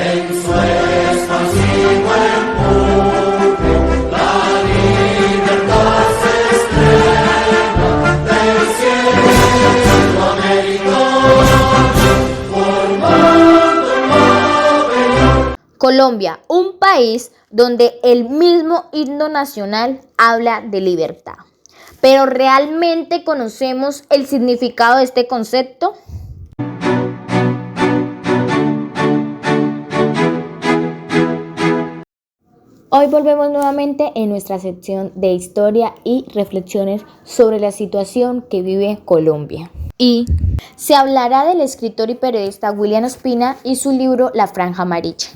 En su expansivo empuje, la libertad se estrena del cielo americano, formando la bella. Colombia, un país donde el mismo himno nacional habla de libertad. ¿Pero realmente conocemos el significado de este concepto? Hoy volvemos nuevamente en nuestra sección de historia y reflexiones sobre la situación que vive Colombia. Y se hablará del escritor y periodista William Ospina y su libro La Franja Amarilla.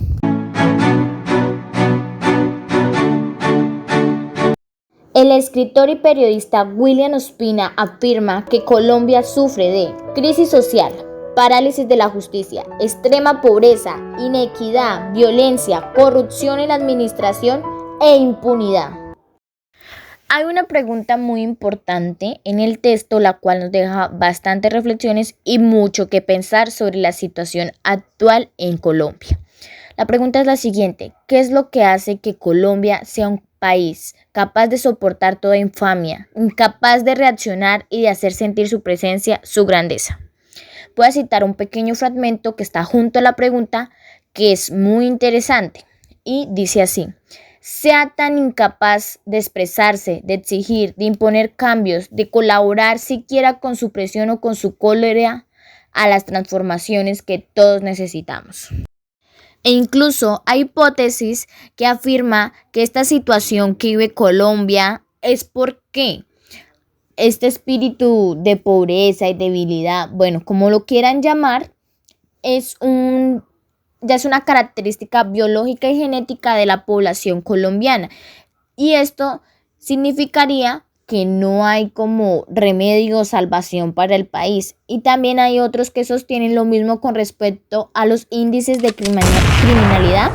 El escritor y periodista William Ospina afirma que Colombia sufre de crisis social, parálisis de la justicia, extrema pobreza, inequidad, violencia, corrupción en la administración e impunidad. Hay una pregunta muy importante en el texto, la cual nos deja bastantes reflexiones y mucho que pensar sobre la situación actual en Colombia. La pregunta es la siguiente: ¿qué es lo que hace que Colombia sea un país capaz de soportar toda infamia, incapaz de reaccionar y de hacer sentir su presencia, su grandeza? Voy a citar un pequeño fragmento que está junto a la pregunta, que es muy interesante, y dice así: sea tan incapaz de expresarse, de exigir, de imponer cambios, de colaborar siquiera con su presión o con su cólera a las transformaciones que todos necesitamos. E incluso hay hipótesis que afirma que esta situación que vive Colombia es porque este espíritu de pobreza y debilidad, bueno, como lo quieran llamar, ya es una característica biológica y genética de la población colombiana. Y esto significaría que no hay como remedio o salvación para el país. Y también hay otros que sostienen lo mismo con respecto a los índices de criminalidad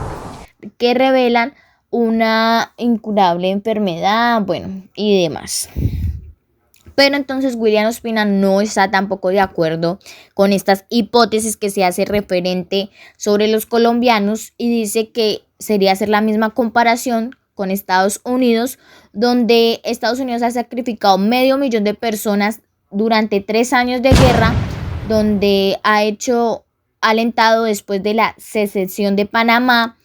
que revelan una incurable enfermedad, bueno, y demás. Pero entonces William Ospina no está tampoco de acuerdo con estas hipótesis que se hace referente sobre los colombianos y dice que sería hacer la misma comparación con Estados Unidos, donde Estados Unidos ha sacrificado 500.000 de personas durante 3 años de guerra, donde ha alentado después de la secesión de Panamá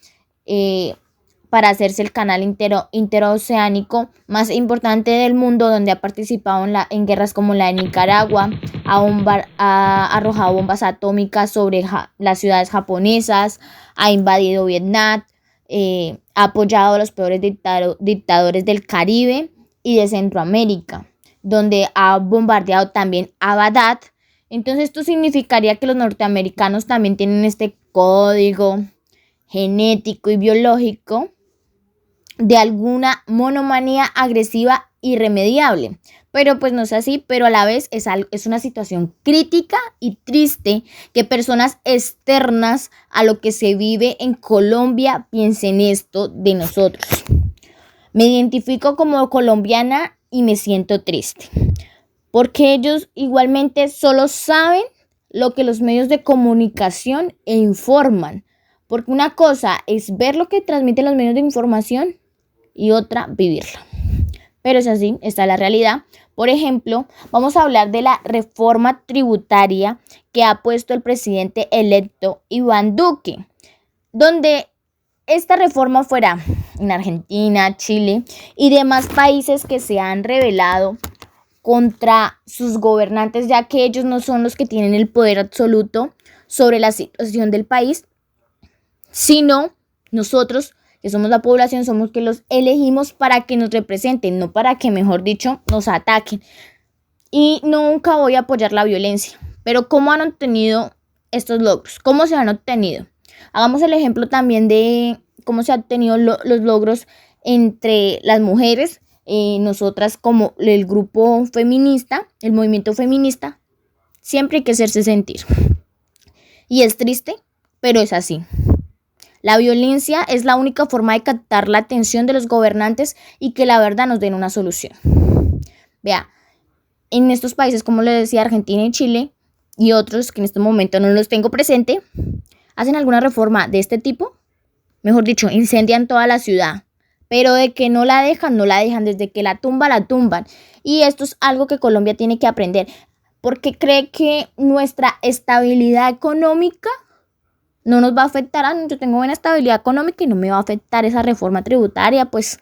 para hacerse el canal interoceánico más importante del mundo, donde ha participado en guerras como la de Nicaragua, ha arrojado bombas atómicas sobre las ciudades japonesas, ha invadido Vietnam, ha apoyado a los peores dictadores del Caribe y de Centroamérica, donde ha bombardeado también a Bagdad. Entonces esto significaría que los norteamericanos también tienen este código genético y biológico de alguna monomanía agresiva irremediable. Pero pues no es así, pero a la vez es una situación crítica y triste que personas externas a lo que se vive en Colombia piensen esto de nosotros. Me identifico como colombiana y me siento triste, porque ellos igualmente solo saben lo que los medios de comunicación informan, porque una cosa es ver lo que transmiten los medios de información y otra vivirlo. Pero es así, está la realidad. Por ejemplo, vamos a hablar de la reforma tributaria que ha puesto el presidente electo Iván Duque, donde esta reforma fuera en Argentina, Chile y demás países que se han rebelado contra sus gobernantes, ya que ellos no son los que tienen el poder absoluto sobre la situación del país, sino nosotros, que somos la población, somos que los elegimos para que nos representen, no para que, mejor dicho, nos ataquen. Y nunca voy a apoyar la violencia. Pero ¿cómo han obtenido estos logros? ¿Cómo se han obtenido? Hagamos el ejemplo también de cómo se han obtenido los logros entre las mujeres. Nosotras como el grupo feminista, el movimiento feminista, siempre hay que hacerse sentir. Y es triste, pero es así. La violencia es la única forma de captar la atención de los gobernantes y que la verdad nos den una solución. Vea, en estos países, como les decía, Argentina y Chile, y otros que en este momento no los tengo presente, hacen alguna reforma de este tipo, mejor dicho, incendian toda la ciudad. Pero de que no la dejan, no la dejan. Desde que la tumban. Y esto es algo que Colombia tiene que aprender. Porque cree que nuestra estabilidad económica no nos va a afectar. Yo tengo buena estabilidad económica y no me va a afectar esa reforma tributaria. Pues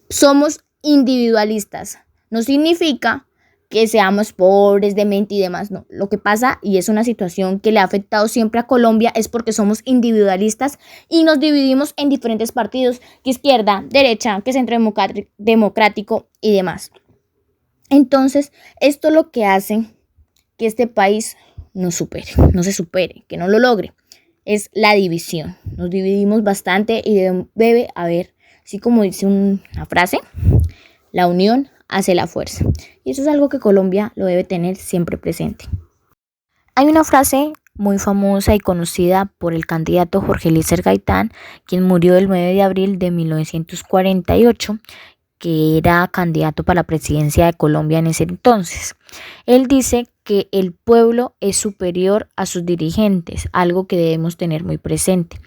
somos individualistas. No significa que seamos pobres, dementes y demás. No, lo que pasa, y es una situación que le ha afectado siempre a Colombia, es porque somos individualistas y nos dividimos en diferentes partidos, que izquierda, derecha, que centro democrático y demás. Entonces, esto es lo que hace que este país no se supere, que no lo logre, es la división. Nos dividimos bastante y debe haber, así como dice una frase, la unión hace la fuerza. Y eso es algo que Colombia lo debe tener siempre presente. Hay una frase muy famosa y conocida por el candidato Jorge Eliezer Gaitán, quien murió el 9 de abril de 1948, que era candidato para la presidencia de Colombia en ese entonces. Él dice que el pueblo es superior a sus dirigentes, algo que debemos tener muy presente.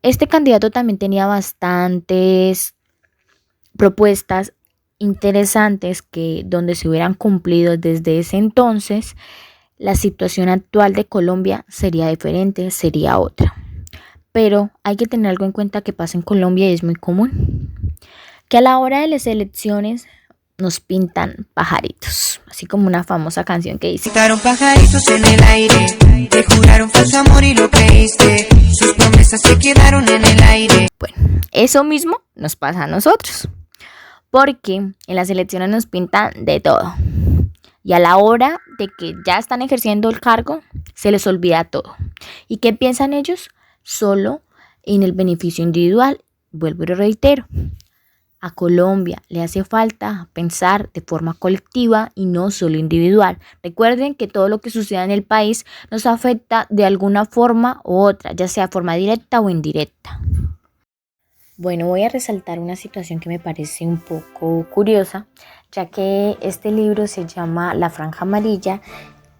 Este candidato también tenía bastantes propuestas interesantes que donde se hubieran cumplido desde ese entonces, la situación actual de Colombia sería diferente, sería otra. Pero hay que tener algo en cuenta que pasa en Colombia y es muy común, que a la hora de las elecciones nos pintan pajaritos, así como una famosa canción que dice: pintaron pajaritos en el aire, te juraron falso amor y lo creíste, sus promesas se quedaron en el aire. Bueno, eso mismo nos pasa a nosotros, porque en las elecciones nos pintan de todo. Y a la hora de que ya están ejerciendo el cargo, se les olvida todo. ¿Y qué piensan ellos? Solo en el beneficio individual. Vuelvo y lo reitero. A Colombia le hace falta pensar de forma colectiva y no solo individual. Recuerden que todo lo que suceda en el país nos afecta de alguna forma u otra, ya sea de forma directa o indirecta. Bueno, voy a resaltar una situación que me parece un poco curiosa, ya que este libro se llama La Franja Amarilla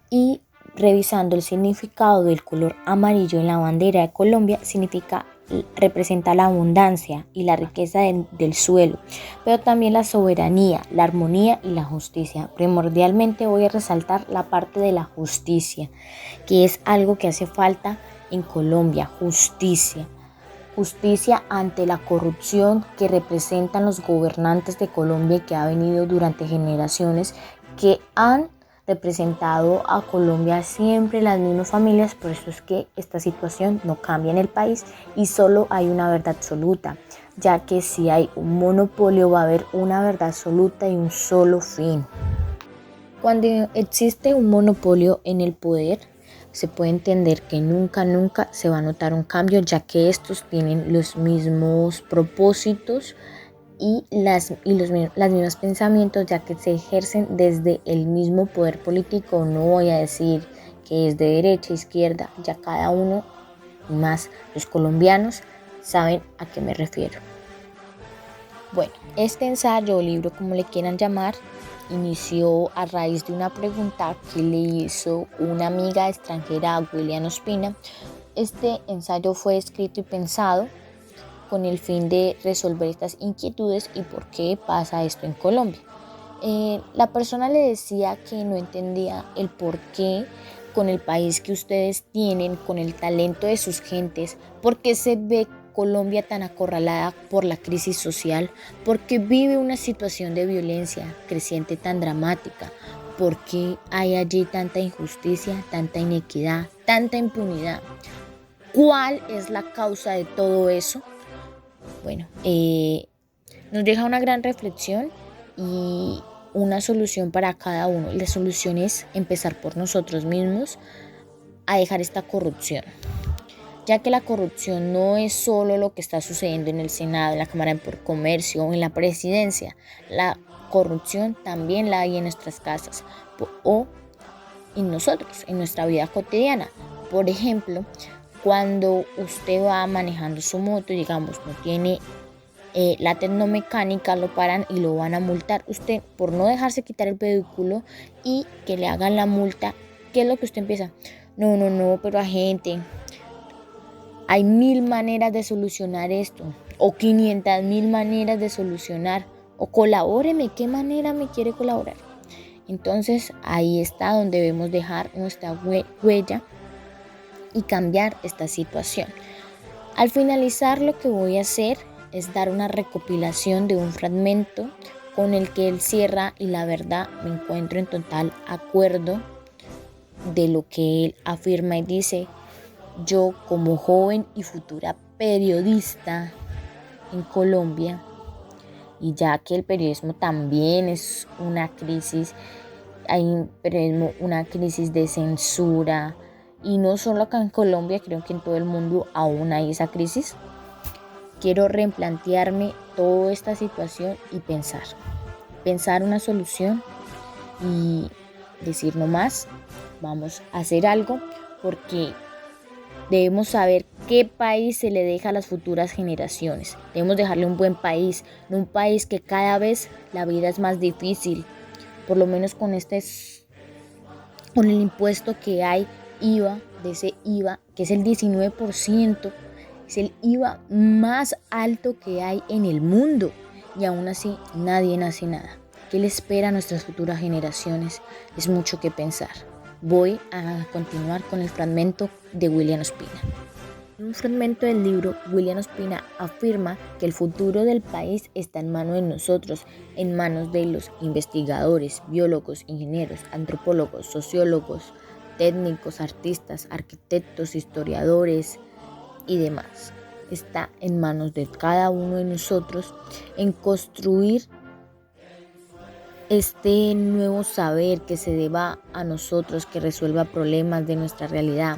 y revisando el significado del color amarillo en la bandera de Colombia representa la abundancia y la riqueza del suelo, pero también la soberanía, la armonía y la justicia. Primordialmente voy a resaltar la parte de la justicia, que es algo que hace falta en Colombia, justicia. Justicia ante la corrupción que representan los gobernantes de Colombia y que ha venido durante generaciones, que han representado a Colombia siempre las mismas familias. Por eso es que esta situación no cambia en el país y solo hay una verdad absoluta, ya que si hay un monopolio va a haber una verdad absoluta y un solo fin. Cuando existe un monopolio en el poder, se puede entender que nunca se va a notar un cambio, ya que estos tienen los mismos propósitos y los mismos pensamientos, ya que se ejercen desde el mismo poder político. No voy a decir que es de derecha, izquierda, ya cada uno, y más los colombianos, saben a qué me refiero. Bueno, este ensayo o libro, como le quieran llamar, inició a raíz de una pregunta que le hizo una amiga extranjera a William Ospina. Este ensayo fue escrito y pensado con el fin de resolver estas inquietudes y por qué pasa esto en Colombia. La persona le decía que no entendía el por qué con el país que ustedes tienen, con el talento de sus gentes, por qué se ve Colombia tan acorralada por la crisis social, porque vive una situación de violencia creciente tan dramática, porque hay allí tanta injusticia, tanta inequidad, tanta impunidad. ¿Cuál es la causa de todo eso? Bueno, nos deja una gran reflexión y una solución para cada uno. La solución es empezar por nosotros mismos a dejar esta corrupción, ya que la corrupción no es solo lo que está sucediendo en el Senado, en la Cámara de Comercio o en la Presidencia. La corrupción también la hay en nuestras casas o en nosotros, en nuestra vida cotidiana. Por ejemplo, cuando usted va manejando su moto y digamos no tiene la tecnomecánica, lo paran y lo van a multar. Usted, por no dejarse quitar el vehículo y que le hagan la multa, ¿qué es lo que usted empieza? No, pero agente, Hay 1000 maneras de solucionar esto, o 500.000 maneras de solucionar, o colabóreme, ¿qué manera me quiere colaborar? Entonces ahí está donde debemos dejar nuestra huella y cambiar esta situación. Al finalizar, lo que voy a hacer es dar una recopilación de un fragmento con el que él cierra, y la verdad me encuentro en total acuerdo de lo que él afirma y dice: yo, como joven y futura periodista en Colombia, y ya que el periodismo también es una crisis, hay una crisis de censura, y no solo acá en Colombia, creo que en todo el mundo aún hay esa crisis. Quiero replantearme toda esta situación y pensar una solución y decir: no más, vamos a hacer algo, porque debemos saber qué país se le deja a las futuras generaciones. Debemos dejarle un buen país, no un país que cada vez la vida es más difícil. Por lo menos con el impuesto que hay, IVA, de ese IVA, que es el 19%, es el IVA más alto que hay en el mundo, y aún así nadie hace nada. ¿Qué le espera a nuestras futuras generaciones? Es mucho que pensar. Voy a continuar con el fragmento de William Ospina. En un fragmento del libro, William Ospina afirma que el futuro del país está en manos de nosotros, en manos de los investigadores, biólogos, ingenieros, antropólogos, sociólogos, técnicos, artistas, arquitectos, historiadores y demás. Está en manos de cada uno de nosotros en construir este nuevo saber que se deba a nosotros, que resuelva problemas de nuestra realidad,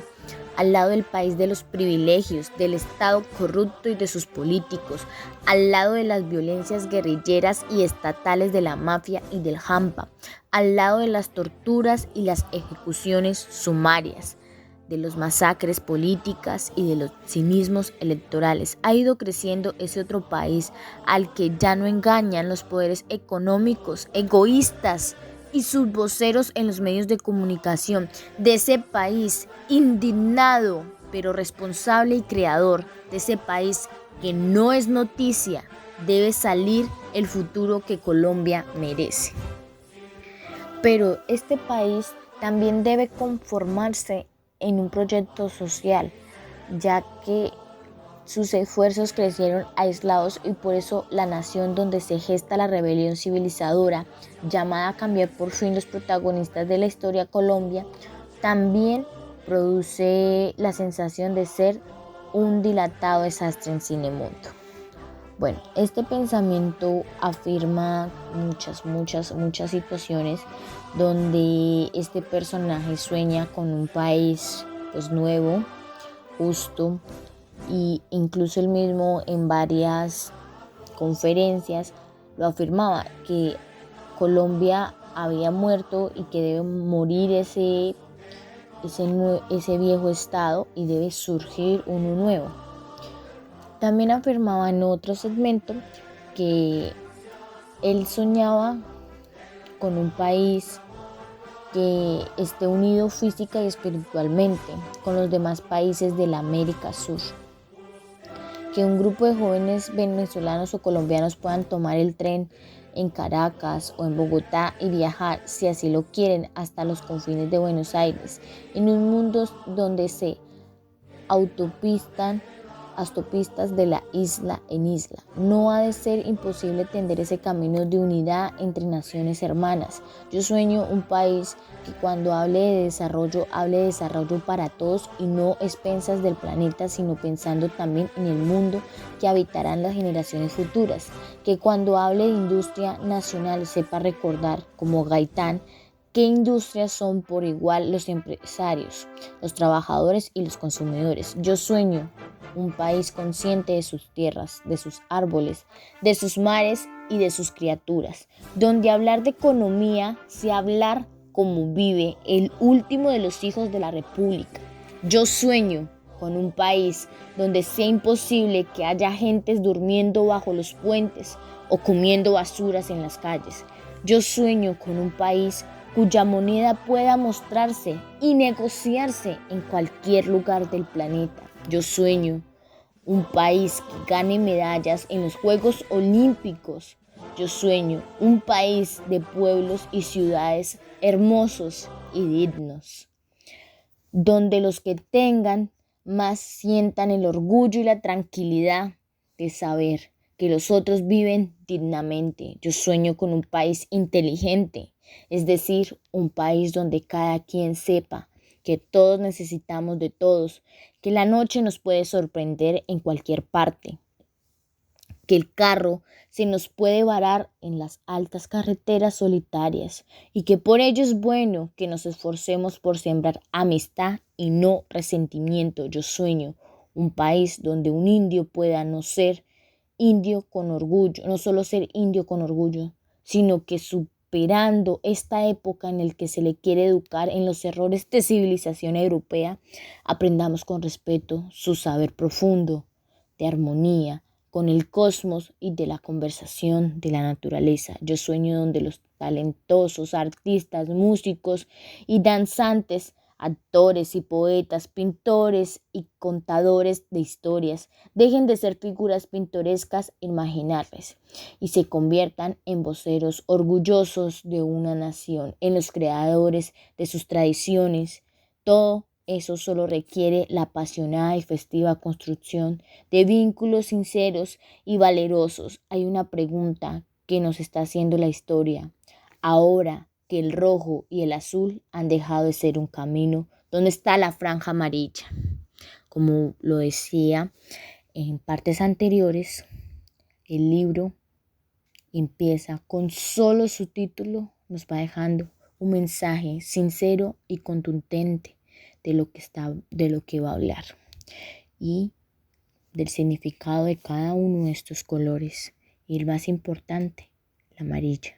al lado del país de los privilegios, del Estado corrupto y de sus políticos, al lado de las violencias guerrilleras y estatales de la mafia y del hampa, al lado de las torturas y las ejecuciones sumarias, de los masacres políticas y de los cinismos electorales. Ha ido creciendo ese otro país al que ya no engañan los poderes económicos, egoístas y sus voceros en los medios de comunicación, de ese país indignado pero responsable y creador, de ese país que no es noticia. Debe salir el futuro que Colombia merece. Pero este país también debe conformarse en un proyecto social, ya que sus esfuerzos crecieron aislados, y por eso la nación donde se gesta la rebelión civilizadora, llamada a cambiar por fin los protagonistas de la historia, Colombia, también produce la sensación de ser un dilatado desastre en Cinemundo. Bueno, este pensamiento afirma muchas situaciones donde este personaje sueña con un país pues nuevo, justo, y incluso él mismo en varias conferencias lo afirmaba, que Colombia había muerto y que debe morir ese viejo estado y debe surgir uno nuevo. También afirmaba en otro segmento que él soñaba con un país que esté unido física y espiritualmente con los demás países de la América Sur. Que un grupo de jóvenes venezolanos o colombianos puedan tomar el tren en Caracas o en Bogotá y viajar, si así lo quieren, hasta los confines de Buenos Aires, en un mundo donde se autopistas de la isla en isla. No ha de ser imposible tender ese camino de unidad entre naciones hermanas. Yo sueño un país que cuando hable de desarrollo para todos, y no expensas del planeta, sino pensando también en el mundo que habitarán las generaciones futuras. Que cuando hable de industria nacional sepa recordar, como Gaitán, qué industrias son por igual los empresarios, los trabajadores y los consumidores. Yo sueño un país consciente de sus tierras, de sus árboles, de sus mares y de sus criaturas, donde hablar de economía sea hablar como vive el último de los hijos de la República. Yo sueño con un país donde sea imposible que haya gentes durmiendo bajo los puentes o comiendo basuras en las calles. Yo sueño con un país cuya moneda pueda mostrarse y negociarse en cualquier lugar del planeta. Yo sueño un país que gane medallas en los Juegos Olímpicos. Yo sueño un país de pueblos y ciudades hermosos y dignos, donde los que tengan más sientan el orgullo y la tranquilidad de saber que los otros viven dignamente. Yo sueño con un país inteligente, es decir, un país donde cada quien sepa que todos necesitamos de todos, que la noche nos puede sorprender en cualquier parte, que el carro se nos puede varar en las altas carreteras solitarias y que por ello es bueno que nos esforcemos por sembrar amistad y no resentimiento. Yo sueño un país donde un indio pueda no ser indio con orgullo, no solo ser indio con orgullo, sino que superando esta época en la que se le quiere educar en los errores de civilización europea, aprendamos con respeto su saber profundo de armonía con el cosmos y de la conversación de la naturaleza. Yo sueño donde los talentosos artistas, músicos y danzantes, actores y poetas, pintores y contadores de historias dejen de ser figuras pintorescas e imaginables y se conviertan en voceros orgullosos de una nación, en los creadores de sus tradiciones. Todo eso solo requiere la apasionada y festiva construcción de vínculos sinceros y valerosos. Hay una pregunta que nos está haciendo la historia. Ahora que el rojo y el azul han dejado de ser un camino, ¿dónde está la franja amarilla? Como lo decía en partes anteriores, el libro empieza con solo su título, nos va dejando un mensaje sincero y contundente de lo que va a hablar y del significado de cada uno de estos colores y el más importante, el amarillo.